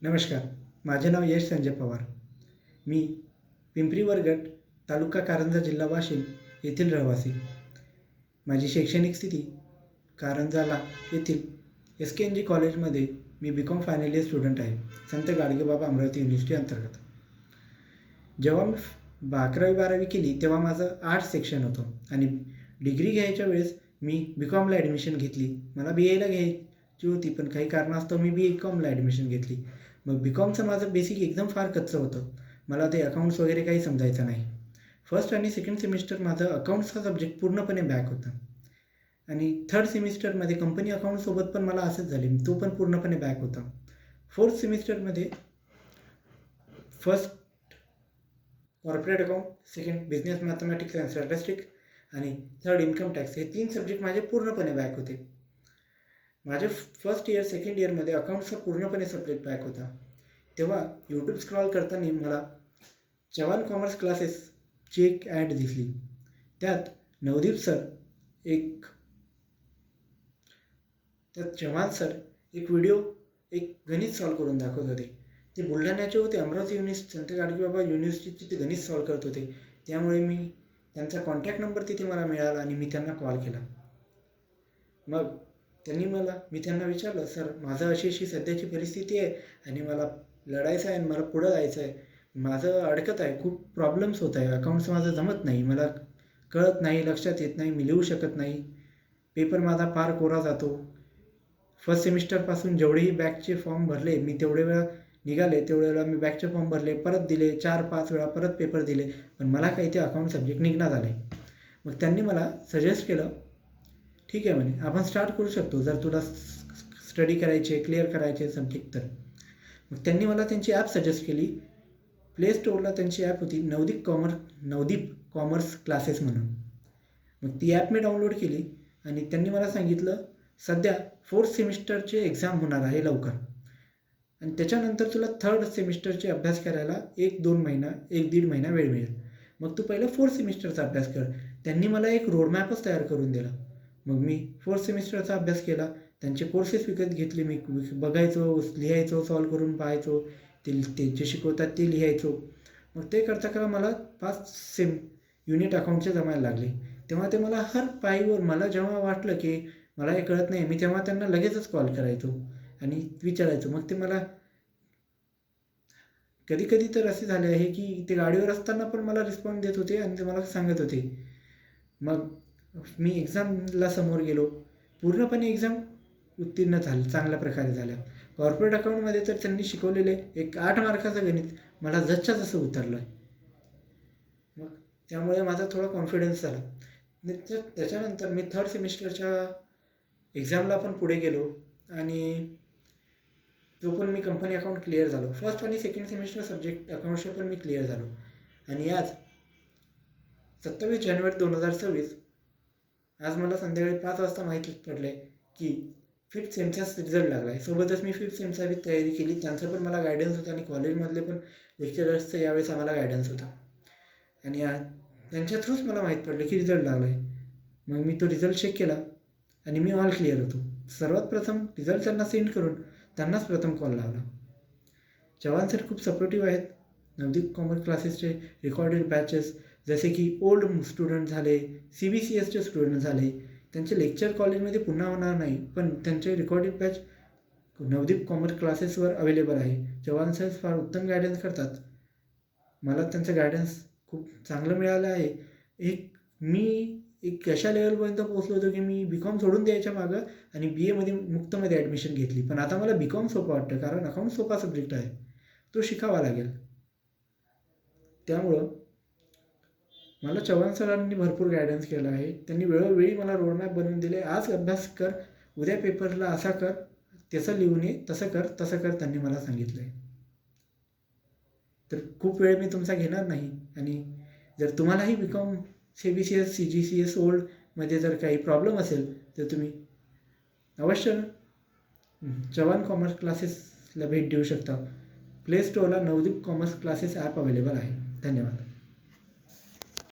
नमस्कार. माझे नाव यश संजय पवार. मी पिंपरी वरगट, तालुका कारंजा, जिल्हा वाशिम येथील रहिवासी. माझी शैक्षणिक स्थिती कारंजाला येथील SKNG कॉलेजमध्ये मी BCom फायनल इयर स्टुडंट आहे. संत गाडगेबाबा अमरावती युनिव्हर्सिटी अंतर्गत. जेव्हा मी 11वी-12वी केली तेव्हा माझं आर्ट्स सेक्शन होतं आणि डिग्री घ्यायच्या वेळेस मी BComला ॲडमिशन घेतली. मला BAला घ्यायची होती, पण काही कारणास्तव मी BComला ॲडमिशन घेतली. मग BComचं माझं बेसिक एकदम फार कच्चं होतं. मला ते अकाउंट्स वगैरे काही समजायचं नाही. फर्स्ट आणि सेकंड सेमिस्टर माझं अकाउंट्सचा सब्जेक्ट पूर्णपणे बॅक होता आणि थर्ड सेमिस्टरमध्ये कंपनी अकाउंटसोबत पण मला असंच झाले, तो पण पूर्णपणे बॅक होता. फोर्थ सेमिस्टरमध्ये first corporate account, second business mathematics and statistics आणि थर्ड इन्कम टॅक्स हे 3 सब्जेक्ट माझे पूर्णपणे बॅक होते. माझे फर्स्ट इयर सेकंड इयरमध्ये अकाउंट्सचा पूर्णपणे सब्जेक्ट बॅक होता. तेव्हा यूट्यूब स्क्रॉल करताना मला चव्हाण कॉमर्स क्लासेसची एक ॲड दिसली. त्यात नवदीप सर चव्हाण सर एक व्हिडिओ एक गणित सॉल्व करून दाखवत होते. ते बुलढाण्याचे होते, अमरावती संत गाडगेबाबा युनिव्हर्सिटीचे ते गणित सॉल्व करत होते. त्यामुळे मी त्यांचा कॉन्टॅक्ट नंबर तिथे मला मिळाला आणि मी त्यांना कॉल केला. मग मी त्यांना विचारलं, सर माझं अशी सध्याची परिस्थिती आहे आणि मला लढायचं आहे आणि मला पुढं जायचं आहे. माझं अडकत आहे, खूप प्रॉब्लेम्स होत आहे, अकाउंट्स माझं जमत नाही, मला कळत नाही, लक्षात येत नाही, मी लिहू शकत नाही, पेपर माझा फार कोरा जातो. फर्स्ट सेमिस्टरपासून जेवढेही बॅकचे फॉर्म भरले, मी तेवढे वेळा निघाले, तेवढ्या वेळा मी बॅकचे फॉर्म भरले, परत दिले, 4-5 वेळा परत पेपर दिले, पण मला काही ते अकाउंट सब्जेक्ट निघणार झाले. मग त्यांनी मला सजेस्ट केलं, ठीक आहे म्हणे, आपण स्टार्ट करू शकतो जर तुला स्टडी करायचे, क्लिअर करायचे सब्जेक्ट तर. मग त्यांनी मला त्यांची ॲप सजेस्ट केली. प्ले स्टोअरला त्यांची ॲप होती नवदीप कॉमर्स क्लासेस म्हणून. मग ती ॲप मी डाउनलोड केली आणि त्यांनी मला सांगितलं, सध्या फोर्थ सेमिस्टरचे एक्झाम होणार आहे लवकर आणि त्याच्यानंतर तुला थर्ड सेमिस्टरचे अभ्यास करायला 1-1.5 महिना वेळ मिळेल. मग तू पहिलं फोर्थ सेमिस्टरचा अभ्यास कर. त्यांनी मला एक रोडमॅपच तयार करून दिला. मग मी फोर्थ सेमिस्टरचा अभ्यास केला, त्यांचे कोर्सेस विकत घेतले. मी बघायचो, लिहायचो, सॉल्व करून पाहायचो, ते जे शिकवतात ते लिहायचो. मग ते करता मला 5 युनिट अकाउंटचे जमायला लागले. तेव्हा ते मला हर पायीवर मला जेव्हा वाटलं की मला हे कळत नाही, मी तेव्हा त्यांना लगेचच कॉल करायचो आणि विचारायचो. मग ते मला कधी तर असे झाले आहे की ते गाडीवर असताना पण मला रिस्पॉन्स देत होते आणि ते मला सांगत होते. मग मी एक्झामला समोर गेलो, पूर्णपणे एक्झाम उत्तीर्ण झाली, चांगल्या प्रकारे झाल्या. कॉर्पोरेट अकाउंटमध्ये तर त्यांनी शिकवलेले एक 8 मार्काचं गणित मला जसच्या जसं उतरलं. मग त्यामुळे माझा थोडा कॉन्फिडन्स झाला. त्याच्यानंतर मी थर्ड सेमिस्टरच्या एक्झामला पण पुढे गेलो आणि तो पण मी कंपनी अकाउंट क्लिअर झालो. फर्स्ट आणि सेकंड सेमिस्टर सब्जेक्ट अकाउंटचे पण मी क्लिअर झालो. आणि आज 27 जानेवारी 2026 आज मला संध्याकाळी 5 वाजता माहिती पडले की 5th सेमचाच रिझल्ट लागला आहे. सोबतच मी 5th सेमचा बी तयारी केली, त्यांचा पण मला गायडन्स होता आणि कॉलेजमधले पण लेक्चरर्सचं यावेळेस आम्हाला गायडन्स होता आणि त्यांच्या थ्रूच मला माहीत पडलं की रिझल्ट लागला आहे. मग मी तो रिझल्ट चेक केला आणि मी ऑल क्लिअर होतो. सर्वात प्रथम रिझल्ट त्यांना सेंड करून त्यांनाच प्रथम कॉल लावला. चव्हाण सर खूप सपोर्टिव्ह आहेत. नवदीप कॉमर्स क्लासेसचे रेकॉर्डेड बॅचेस जसे की ओल्ड स्टुडंट झाले, CBCSचे स्टुडंट झाले, त्यांचे लेक्चर कॉलेजमध्ये पुन्हा होणार नाही, पण त्यांचे रेकॉर्डेड बॅच नवदीप कॉमर्स क्लासेसवर अवेलेबल आहे. चव्हाण सर फार उत्तम गायडन्स करतात. मला त्यांचं गायडन्स खूप चांगलं मिळालं आहे. मी अशा लेवलपर्यंत पोहोचलो होतो की मी BCom सोडून द्यायच्या मागं आणि BAमध्ये मुक्तमध्ये ॲडमिशन घेतली. पण आता मला BCom सोपं वाटतं, कारण अकाउंट सोपा सब्जेक्ट आहे, तो शिकावा लागेल. त्यामुळं मला चव्हाण सरांनी भरपूर गायडन्स केला आहे. त्यांनी वेळोवेळी मला रोडमॅप बनवून दिले. आज अभ्यास कर, उद्या पेपरला असा कर, त्याचं लिहून ये, तसं कर त्यांनी मला सांगितलं आहे. तर खूप वेळ मी तुमचा घेणार नाही आणि जर तुम्हालाही BCom CBCS CGCS ओल्डमध्ये जर काही प्रॉब्लेम असेल तर तुम्ही अवश्य चव्हाण कॉमर्स क्लासेसला भेट देऊ शकता. प्ले स्टोअरला Navdeep Commerce Classes app available आहे. धन्यवाद.